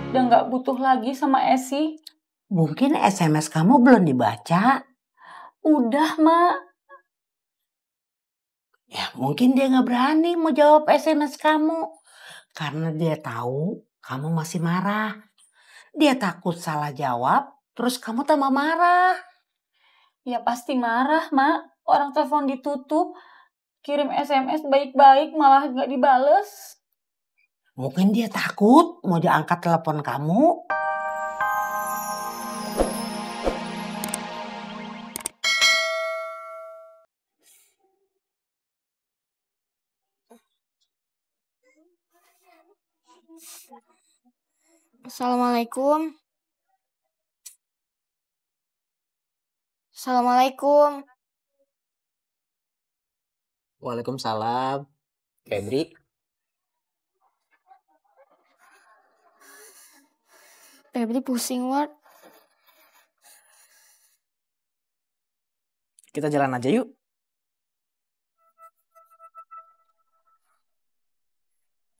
udah nggak butuh lagi sama Esi. Mungkin SMS kamu belum dibaca. Udah, Mak. Ya mungkin dia nggak berani mau jawab SMS kamu. Karena dia tahu kamu masih marah. Dia takut salah jawab, terus kamu tambah marah. Ya pasti marah, Mak. Orang telepon ditutup, kirim SMS baik-baik malah nggak dibales. Mungkin dia takut mau diangkat telepon kamu. Assalamualaikum. Assalamualaikum. Waalaikumsalam. Febri, Febri pusing, Ward. kita jalan aja yuk.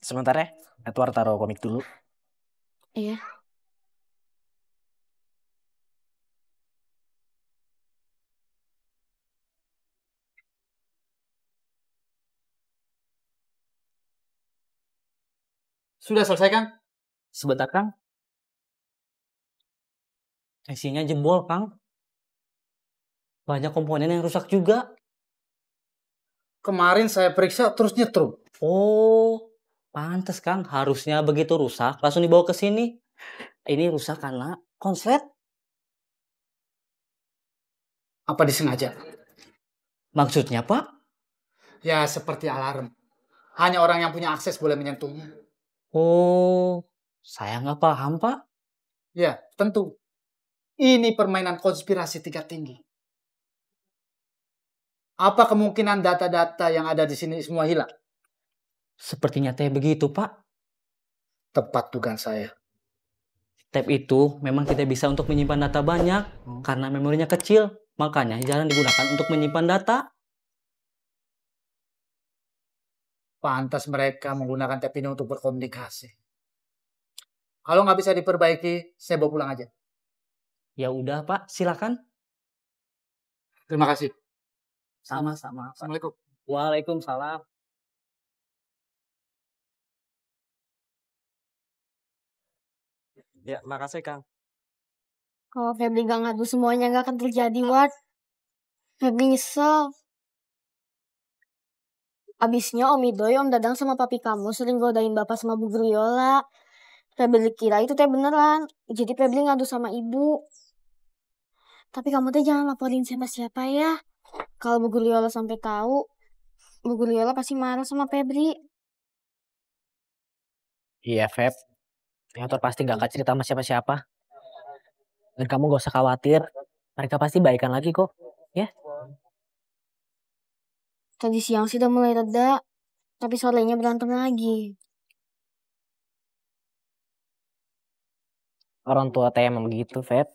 Sebentar ya, Edward taruh komik dulu. Iya. Sudah selesai, Kang? Sebentar, Kang. Isinya jebol, Kang. Banyak komponen yang rusak juga. Kemarin saya periksa terus nyetrum. Oh, pantes, Kang. Harusnya begitu rusak, langsung dibawa ke sini. Ini rusak karena konslet. Apa disengaja? Maksudnya, Pak? Ya, seperti alarm. Hanya orang yang punya akses boleh menyentuhnya. Oh, saya nggak paham, Pak. Ya, tentu. Ini permainan konspirasi tingkat tinggi. Apa kemungkinan data-data yang ada di sini semua hilang? Sepertinya teh begitu, Pak. Tepat dugaan saya. Tab itu memang tidak bisa untuk menyimpan data banyak karena memorinya kecil. Makanya jarang digunakan untuk menyimpan data. Pantas mereka menggunakan tab ini untuk berkomunikasi. Kalau nggak bisa diperbaiki, saya bawa pulang aja. Ya udah, Pak, silakan. Terima kasih. Sama-sama. Assalamualaikum. Waalaikumsalam. Ya, makasih, Kang. Kalau Febri gak ngadu semuanya gak akan terjadi, Ward. Febri nyesel. Abisnya Om Idoy, Om Dadang sama papi kamu sering godain bapak sama Bu Guriola. Febri kira itu teh beneran. Jadi Febri ngadu sama ibu. Tapi kamu teh jangan laporin siapa-siapa ya. Kalau Bu Guriola sampai tahu, Bu Guriola pasti marah sama Febri. Iya, Feb. Piotr pasti gak akan cerita sama siapa-siapa. Dan kamu gak usah khawatir. Mereka pasti baikan lagi kok. Ya. Tadi siang sih udah mulai reda, tapi sorenya berantem lagi. Orang tua teh emang begitu, Feb.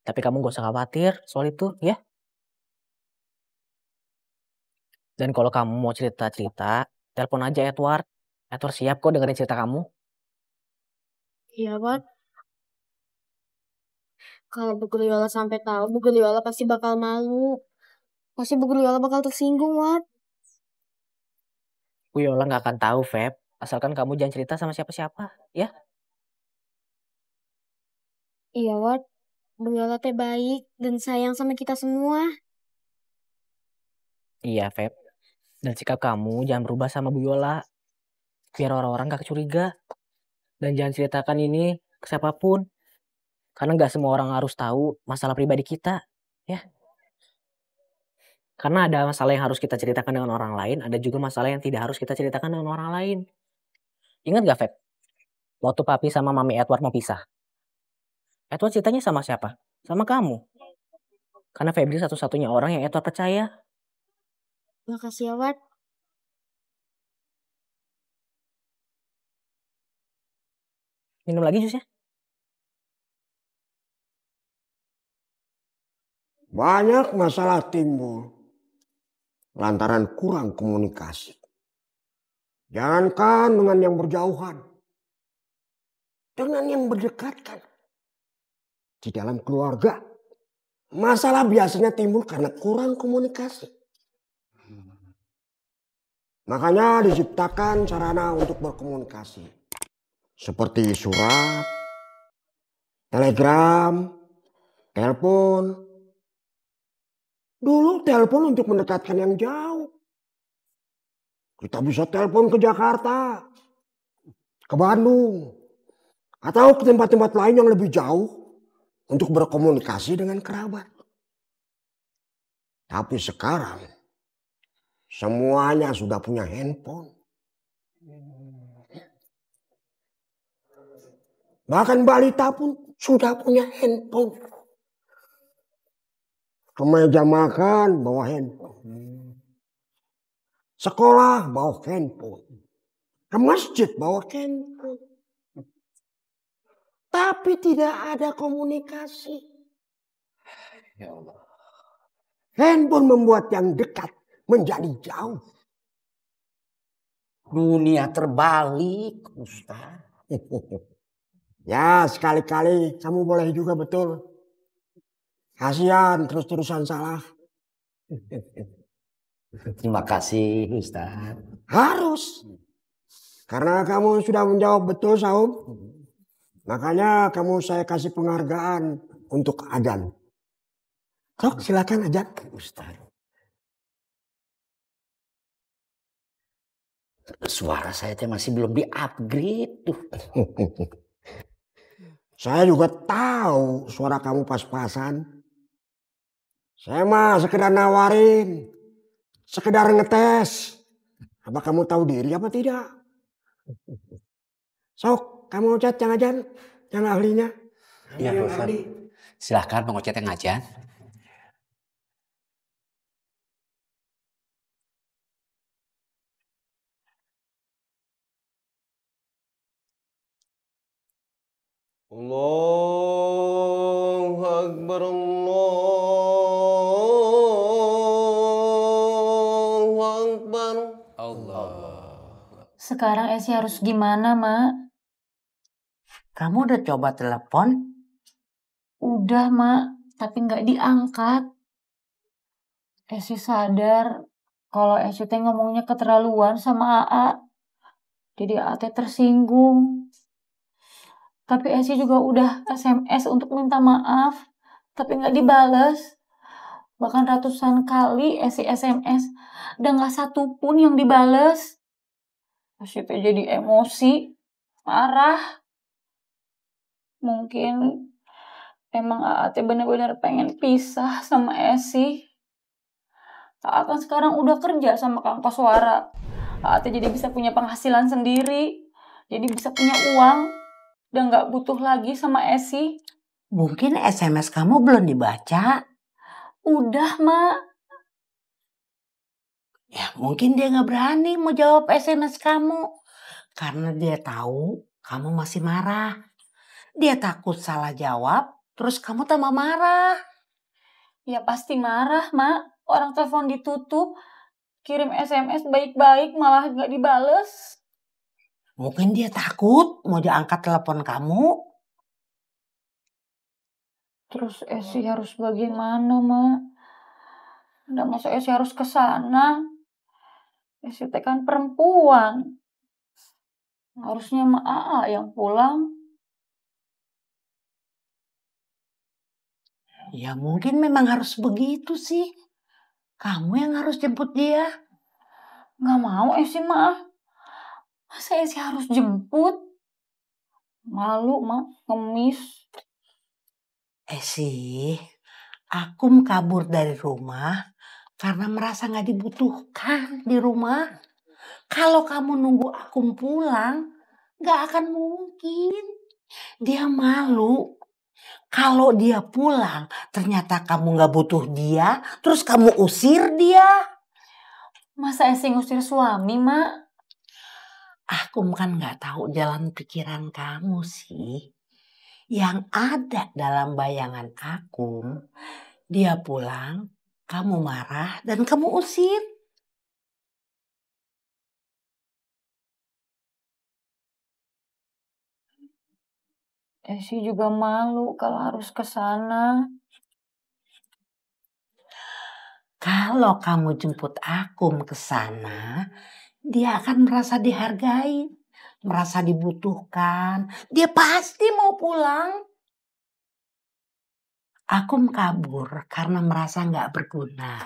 Tapi kamu gak usah khawatir soal itu, ya. Dan kalau kamu mau cerita-cerita, telepon aja Edward. Edward siap kok dengerin cerita kamu. Iya, Ward. Kalau Bu Guriola sampai tahu, Bu Guriola pasti bakal malu. Pasti Bu Guriola bakal tersinggung, Ward. Bu Yola gak akan tahu, Feb. Asalkan kamu jangan cerita sama siapa-siapa, ya. Iya, Ward. Bu Guriola teh baik dan sayang sama kita semua. Iya, Feb. Dan sikap kamu jangan berubah sama Bu Yola. Biar orang-orang gak curiga. Dan jangan ceritakan ini ke siapapun. Karena gak semua orang harus tahu masalah pribadi kita, ya. Karena ada masalah yang harus kita ceritakan dengan orang lain, ada juga masalah yang tidak harus kita ceritakan dengan orang lain. Ingat gak, Feb? Waktu papi sama mami Edward mau pisah. Edward ceritanya sama siapa? Sama kamu. Karena Febri satu-satunya orang yang Edward percaya. Makasih ya, Ward. Minum lagi jusnya. Banyak masalah timbul lantaran kurang komunikasi. Jangankan dengan yang berjauhan, dengan yang berdekatan. Di dalam keluarga, masalah biasanya timbul karena kurang komunikasi. Makanya diciptakan sarana untuk berkomunikasi. Seperti surat, telegram, telepon. Dulu telepon untuk mendekatkan yang jauh. Kita bisa telepon ke Jakarta, ke Bandung, atau ke tempat-tempat lain yang lebih jauh untuk berkomunikasi dengan kerabat. Tapi sekarang semuanya sudah punya handphone. Bahkan balita pun sudah punya handphone. Ke meja makan bawa handphone. Sekolah bawa handphone. Ke masjid bawa handphone. Tapi tidak ada komunikasi. Ya Allah. Handphone membuat yang dekat menjadi jauh. Dunia terbalik, Ustaz. Ya, sekali-kali kamu boleh juga betul. Kasihan terus-terusan salah. Terima kasih, Ustaz. Harus. Karena kamu sudah menjawab betul, Saum. Makanya kamu saya kasih penghargaan untuk adzan. Sok, silakan adzan, Ustaz. Suara saya masih belum di-upgrade tuh. Saya juga tahu suara kamu pas-pasan. Saya mah sekedar nawarin. Sekedar ngetes. Apa kamu tahu diri apa tidak? Sok, kamu Ustaz yang adzan, yang ahlinya. Iya, Ustaz. Silahkan Bang Ocet yang ngajar. Allahu Akbar, Allahu Akbar. Sekarang Esi harus gimana, Mak? Kamu udah coba telepon? Udah, Mak. Tapi nggak diangkat. Esi sadar kalau Esi teh ngomongnya keterlaluan sama AA. Jadi AA teh tersinggung. Tapi Esi juga udah SMS untuk minta maaf. Tapi nggak dibales. Bahkan ratusan kali Esi SMS. Dan nggak satu pun yang dibales. Esi teh jadi emosi. Marah. Mungkin emang AA teh bener-bener pengen pisah sama Esi. AA kan sekarang udah kerja sama Kang Koswara. AA teh jadi bisa punya penghasilan sendiri. Jadi bisa punya uang. Dan gak butuh lagi sama Esi. Mungkin SMS kamu belum dibaca. Udah, Mak. Ya mungkin dia gak berani mau jawab SMS kamu. Karena dia tahu kamu masih marah. Dia takut salah jawab, terus kamu tambah marah. Ya pasti marah, Mak. Orang telepon ditutup. Kirim SMS baik-baik malah gak dibales. Mungkin dia takut mau diangkat telepon kamu. Terus Esi harus bagaimana, Mak? Udah masa Esi harus kesana. Esi teh kan perempuan. Harusnya Mak AA yang pulang. Ya mungkin memang harus begitu sih. Kamu yang harus jemput dia. Gak mau Esi, Mak. Masa Esi harus jemput? Malu, Mak. Ngemis. Esi, Akum kabur dari rumah karena merasa gak dibutuhkan di rumah. Kalau kamu nunggu Akum pulang, gak akan mungkin. Dia malu. Kalau dia pulang, ternyata kamu gak butuh dia, terus kamu usir dia. Masa Esi ngusir suami, Mak? Akum kan gak tahu jalan pikiran kamu sih. Yang ada dalam bayangan Akum, dia pulang, kamu marah dan kamu usir. Esi juga malu kalau harus ke sana. Kalau kamu jemput Akum ke sana, dia akan merasa dihargai, merasa dibutuhkan. Dia pasti mau pulang. Akum kabur karena merasa nggak berguna.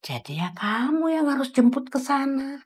Jadi ya kamu yang harus jemput ke sana.